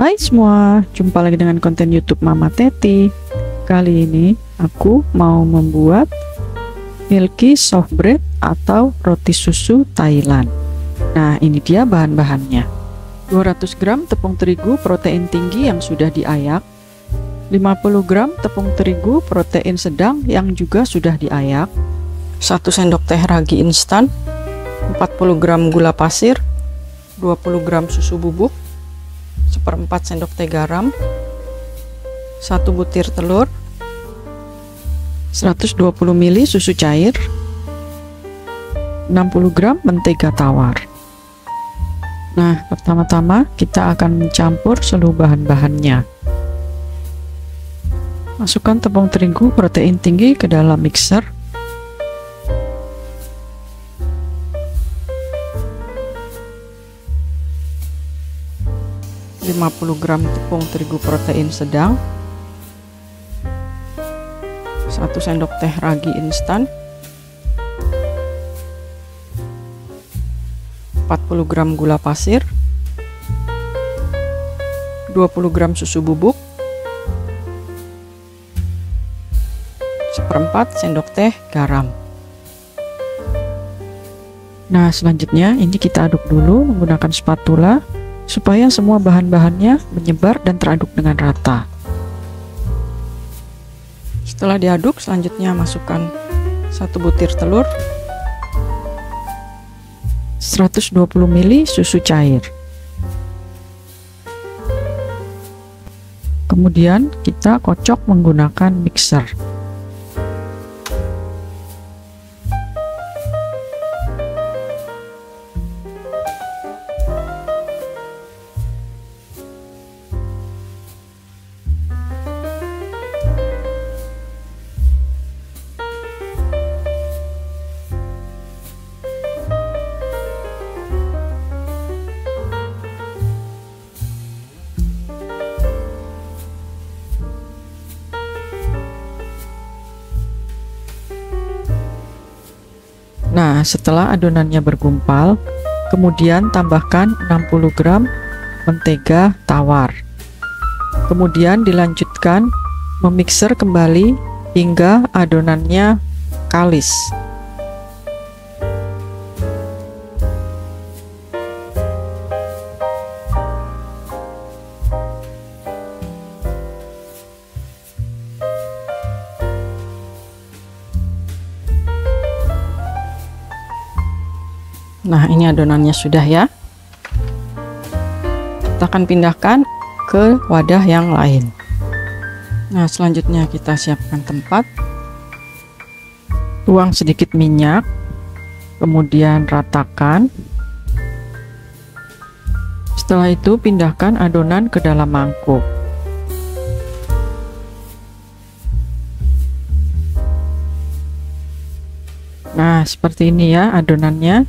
Hai semua, jumpa lagi dengan konten YouTube Mama Teti. Kali ini aku mau membuat milky soft bread atau roti susu Thailand. Nah, ini dia bahan-bahannya. 200 gram tepung terigu protein tinggi yang sudah diayak, 50 gram tepung terigu protein sedang yang juga sudah diayak, 1 sendok teh ragi instan, 40 gram gula pasir, 20 gram susu bubuk, 1/4 sendok teh garam, 1 butir telur, 120 ml susu cair, 60 gram mentega tawar. Nah, pertama-tama kita akan mencampur seluruh bahan-bahannya. Masukkan tepung terigu protein tinggi ke dalam mixer. (50 gram tepung terigu protein sedang, 1 sendok teh ragi instan, 40 gram gula pasir, 20 gram susu bubuk, 1/4 sendok teh garam. Nah, selanjutnya ini kita aduk dulu menggunakan spatula supaya semua bahan-bahannya menyebar dan teraduk dengan rata. Setelah diaduk, selanjutnya masukkan 1 butir telur, 120 ml susu cair. Kemudian kita kocok menggunakan mixer. Nah, setelah adonannya bergumpal, kemudian tambahkan 60 gram mentega tawar. Kemudian dilanjutkan memixer kembali hingga adonannya kalis. Nah, ini adonannya sudah ya. Kita akan pindahkan ke wadah yang lain. Nah, selanjutnya kita siapkan tempat. Tuang sedikit minyak, kemudian ratakan. Setelah itu pindahkan adonan ke dalam mangkuk. Nah, seperti ini ya adonannya.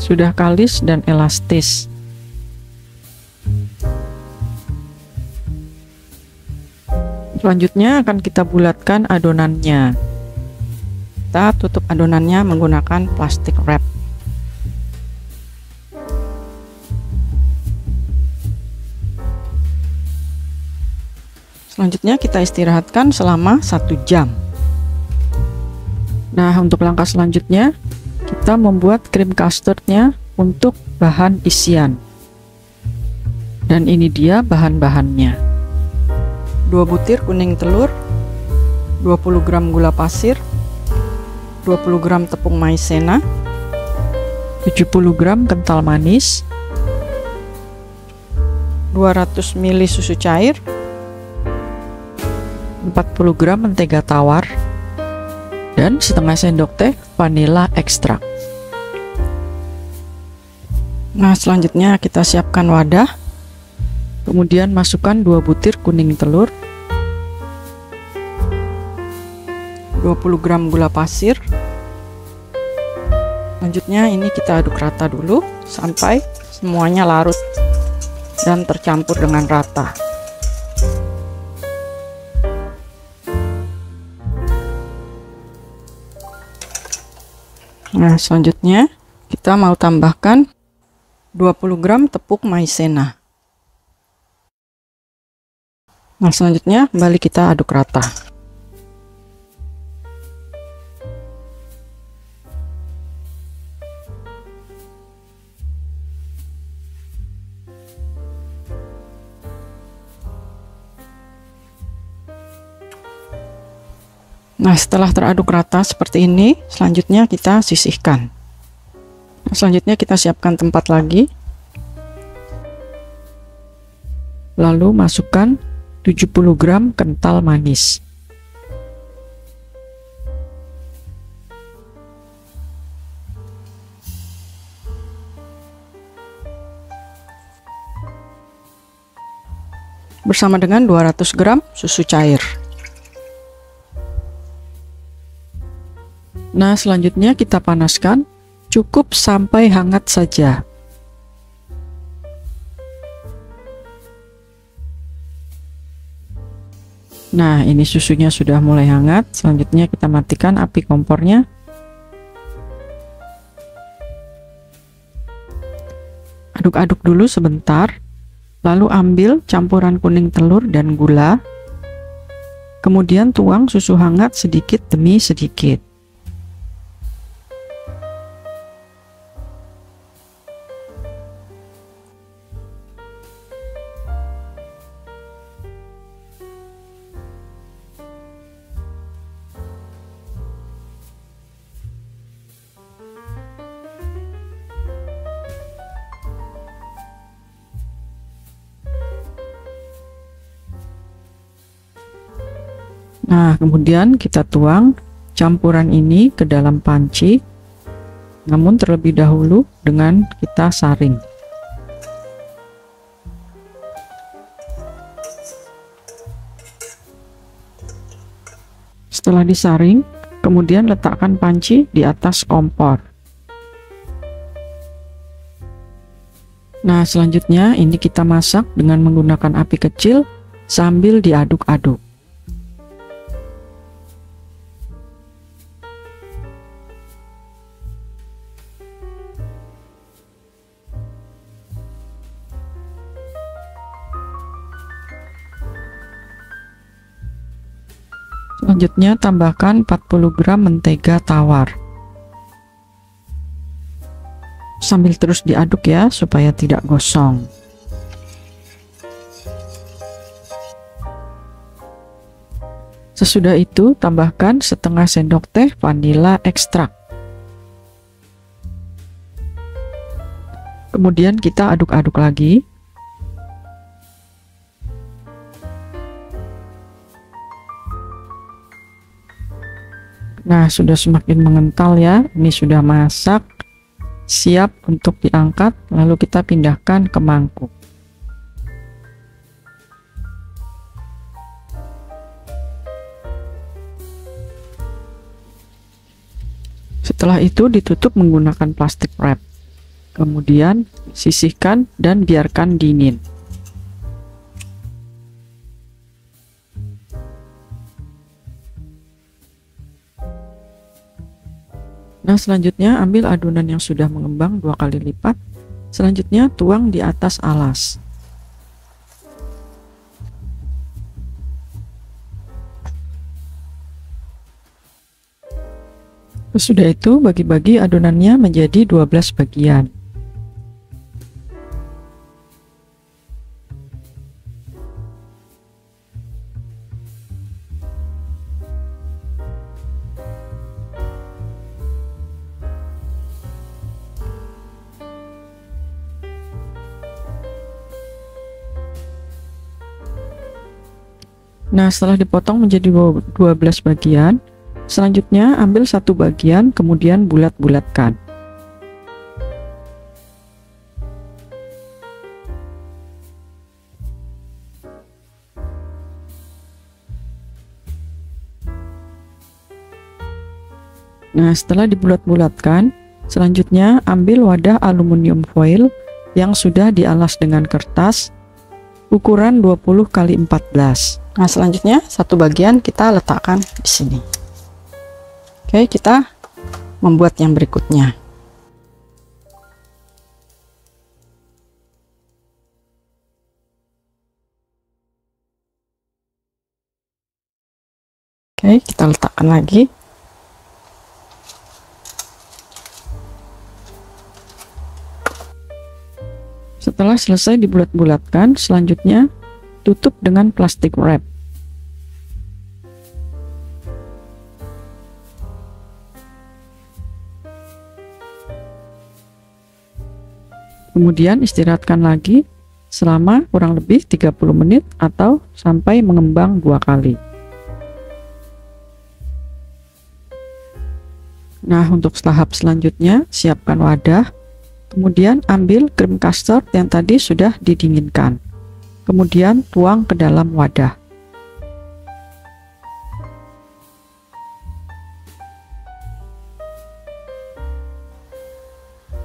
Sudah kalis dan elastis. Selanjutnya akan kita bulatkan adonannya. Kita tutup adonannya menggunakan plastik wrap. Selanjutnya kita istirahatkan selama 1 jam. Nah, untuk langkah selanjutnya kita membuat krim custardnya untuk bahan isian. Dan ini dia bahan-bahannya. 2 butir kuning telur, 20 gram gula pasir, 20 gram tepung maizena, 70 gram kental manis, 200 ml susu cair, 40 gram mentega tawar, dan setengah sendok teh vanila ekstrak. Nah, selanjutnya kita siapkan wadah. Kemudian masukkan 2 butir kuning telur, 20 gram gula pasir. Selanjutnya ini kita aduk rata dulu sampai semuanya larut dan tercampur dengan rata. Nah, selanjutnya kita mau tambahkan 20 gram tepung maizena. Nah, selanjutnya kembali kita aduk rata. Nah, setelah teraduk rata seperti ini, selanjutnya kita sisihkan. Nah, selanjutnya kita siapkan tempat lagi. Lalu masukkan 70 gram kental manis. Bersama dengan 200 gram susu cair. Nah, selanjutnya kita panaskan, cukup sampai hangat saja. Nah, ini susunya sudah mulai hangat. Selanjutnya kita matikan api kompornya. Aduk-aduk dulu sebentar. Lalu ambil campuran kuning telur dan gula. Kemudian tuang susu hangat sedikit demi sedikit. Nah, kemudian kita tuang campuran ini ke dalam panci, namun terlebih dahulu dengan kita saring. Setelah disaring, kemudian letakkan panci di atas kompor. Nah, selanjutnya ini kita masak dengan menggunakan api kecil sambil diaduk-aduk. Selanjutnya tambahkan 40 gram mentega tawar. Sambil terus diaduk ya, supaya tidak gosong. Sesudah itu tambahkan setengah sendok teh vanila ekstrak. Kemudian kita aduk-aduk lagi. Nah, sudah semakin mengental ya. Ini sudah masak, siap untuk diangkat, lalu kita pindahkan ke mangkuk. Setelah itu ditutup menggunakan plastik wrap. Kemudian sisihkan dan biarkan dingin. Nah, selanjutnya ambil adonan yang sudah mengembang 2 kali lipat. Selanjutnya tuang di atas alas. Sesudah itu bagi-bagi adonannya menjadi 12 bagian. Nah, setelah dipotong menjadi 12 bagian, selanjutnya ambil satu bagian, kemudian bulat-bulatkan. Nah, setelah dibulat-bulatkan, selanjutnya ambil wadah aluminium foil yang sudah dialas dengan kertas ukuran 20 x 14. Nah, selanjutnya satu bagian kita letakkan di sini. Oke, kita membuat yang berikutnya. Oke, kita letakkan lagi. Setelah selesai dibulat-bulatkan, selanjutnya tutup dengan plastik wrap. Kemudian istirahatkan lagi selama kurang lebih 30 menit atau sampai mengembang 2 kali. Nah, untuk tahap selanjutnya, siapkan wadah, kemudian ambil krim custard yang tadi sudah didinginkan, kemudian tuang ke dalam wadah.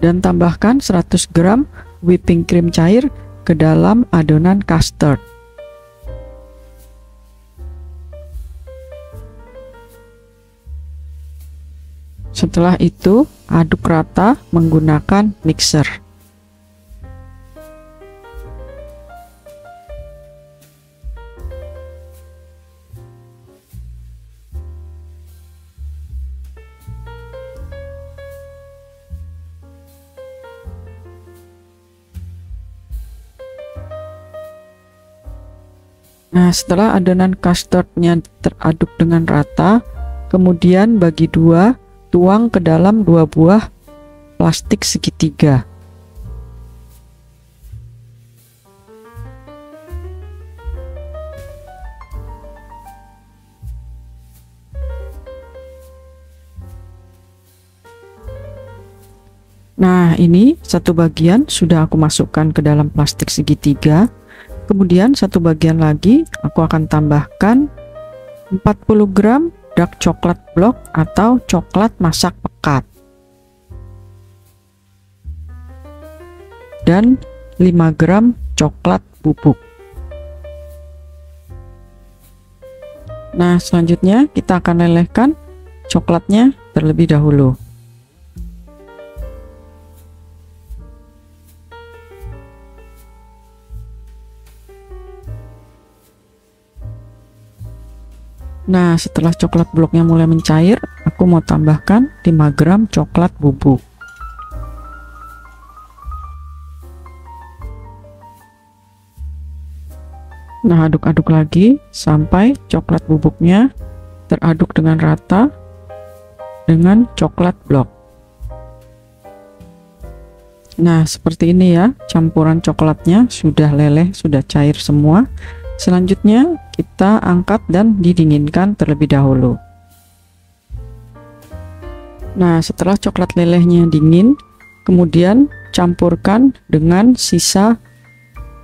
Dan tambahkan 100 gram whipping cream cair ke dalam adonan custard. Setelah itu, aduk rata menggunakan mixer. Nah, setelah adonan custardnya teraduk dengan rata, kemudian bagi dua, tuang ke dalam 2 buah plastik segitiga. Nah, ini satu bagian sudah aku masukkan ke dalam plastik segitiga. Kemudian satu bagian lagi aku akan tambahkan 40 gram dark coklat block atau coklat masak pekat dan 5 gram coklat bubuk. Nah, selanjutnya kita akan lelehkan coklatnya terlebih dahulu. Nah, setelah coklat bloknya mulai mencair, aku mau tambahkan 5 gram coklat bubuk. Nah, aduk-aduk lagi sampai coklat bubuknya teraduk dengan rata dengan coklat blok. Nah, seperti ini ya, campuran coklatnya sudah leleh, sudah cair semua. Selanjutnya kita angkat dan didinginkan terlebih dahulu. Nah, setelah coklat lelehnya dingin, kemudian campurkan dengan sisa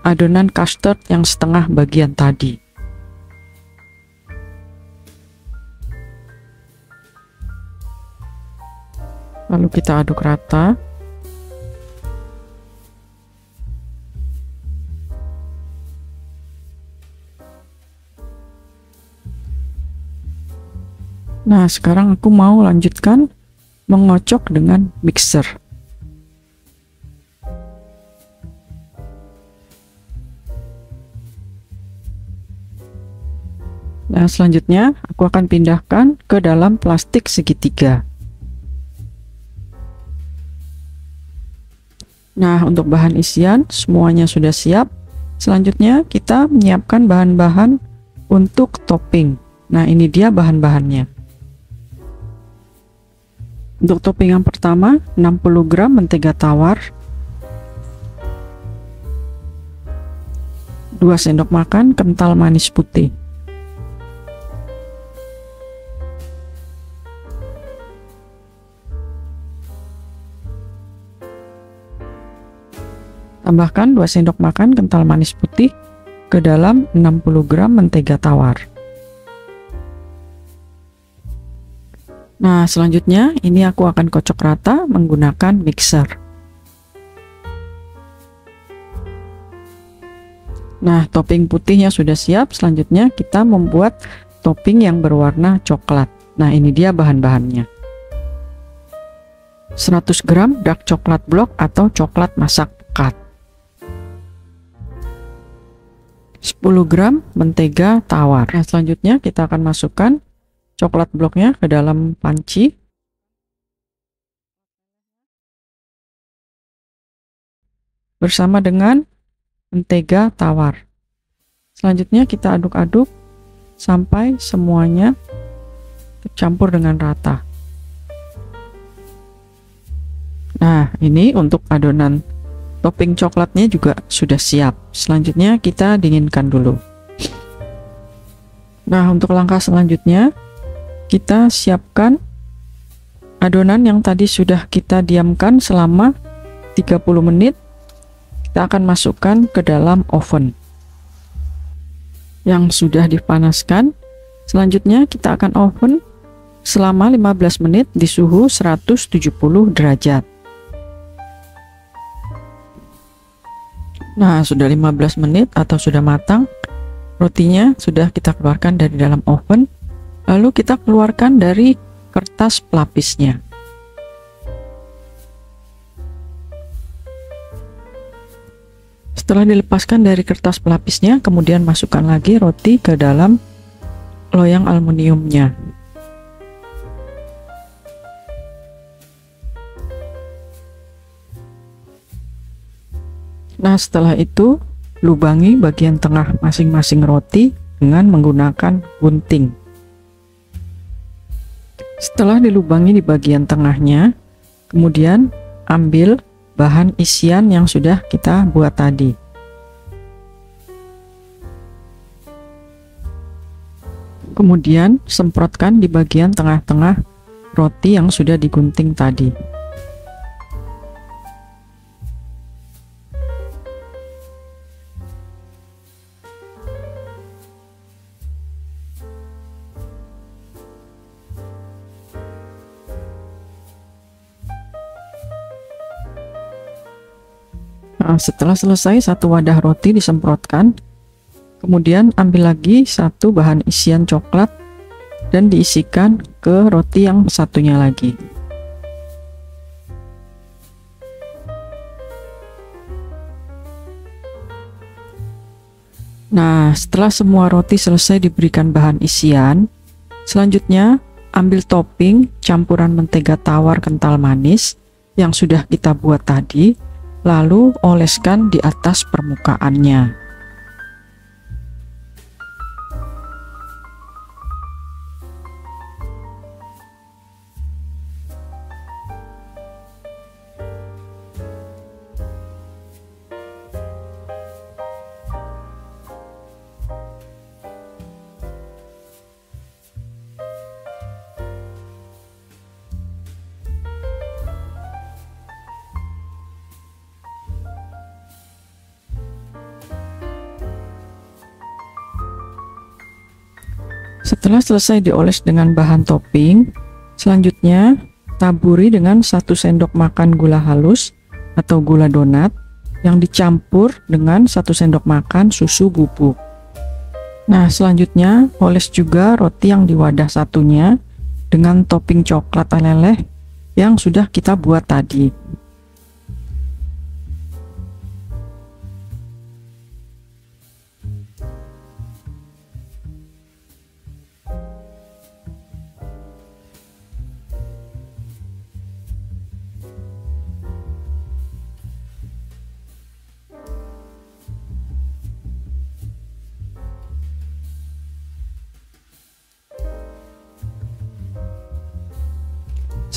adonan custard yang setengah bagian tadi. Lalu kita aduk rata. Nah, sekarang aku mau lanjutkan mengocok dengan mixer. Nah, selanjutnya aku akan pindahkan ke dalam plastik segitiga. Nah, untuk bahan isian semuanya sudah siap. Selanjutnya kita menyiapkan bahan-bahan untuk topping. Nah, ini dia bahan-bahannya. Untuk topping yang pertama, 60 gram mentega tawar, 2 sendok makan kental manis putih, tambahkan 2 sendok makan kental manis putih ke dalam 60 gram mentega tawar. Nah, selanjutnya ini aku akan kocok rata menggunakan mixer. Nah, topping putihnya sudah siap. Selanjutnya kita membuat topping yang berwarna coklat. Nah, ini dia bahan-bahannya. 100 gram dark coklat block atau coklat masak pekat, 10 gram mentega tawar. Nah, selanjutnya kita akan masukkan coklat bloknya ke dalam panci. Bersama dengan mentega tawar. Selanjutnya kita aduk-aduk sampai semuanya tercampur dengan rata. Nah, ini untuk adonan topping coklatnya juga sudah siap. Selanjutnya kita dinginkan dulu. Nah, untuk langkah selanjutnya kita siapkan adonan yang tadi sudah kita diamkan selama 30 menit. Kita akan masukkan ke dalam oven yang sudah dipanaskan. Selanjutnya kita akan oven selama 15 menit di suhu 170 derajat. Nah, sudah 15 menit atau sudah matang. Rotinya sudah kita keluarkan dari dalam oven. Lalu kita keluarkan dari kertas pelapisnya. Setelah dilepaskan dari kertas pelapisnya, kemudian masukkan lagi roti ke dalam loyang aluminiumnya. Nah, setelah itu lubangi bagian tengah masing-masing roti dengan menggunakan gunting. Setelah dilubangi di bagian tengahnya, kemudian ambil bahan isian yang sudah kita buat tadi. Kemudian semprotkan di bagian tengah-tengah roti yang sudah digunting tadi. Nah, setelah selesai satu wadah roti disemprotkan, kemudian ambil lagi satu bahan isian coklat dan diisikan ke roti yang satunya lagi. Nah, setelah semua roti selesai diberikan bahan isian, selanjutnya ambil topping campuran mentega tawar kental manis yang sudah kita buat tadi, lalu oleskan di atas permukaannya. Setelah selesai dioles dengan bahan topping, selanjutnya taburi dengan 1 sendok makan gula halus atau gula donat yang dicampur dengan 1 sendok makan susu bubuk. Nah, selanjutnya oles juga roti yang di wadah satunya dengan topping coklat leleh yang sudah kita buat tadi.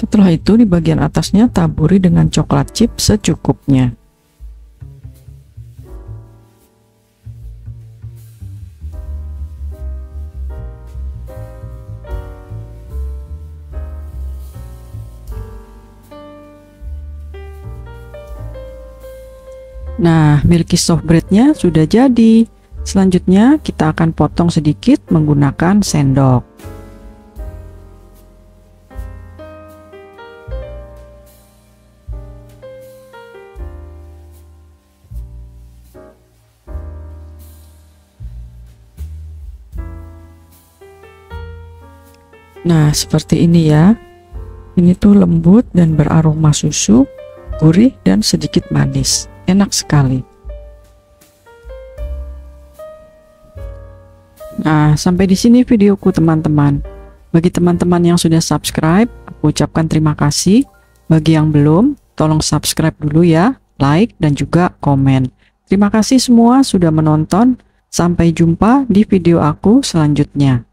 Setelah itu di bagian atasnya taburi dengan coklat chip secukupnya. Nah, milky soft breadnya sudah jadi. Selanjutnya kita akan potong sedikit menggunakan sendok. Nah, seperti ini ya. Ini tuh lembut dan beraroma susu, gurih dan sedikit manis. Enak sekali. Nah, sampai di sini videoku teman-teman. Bagi teman-teman yang sudah subscribe, aku ucapkan terima kasih. Bagi yang belum, tolong subscribe dulu ya, like dan juga komen. Terima kasih semua sudah menonton. Sampai jumpa di video aku selanjutnya.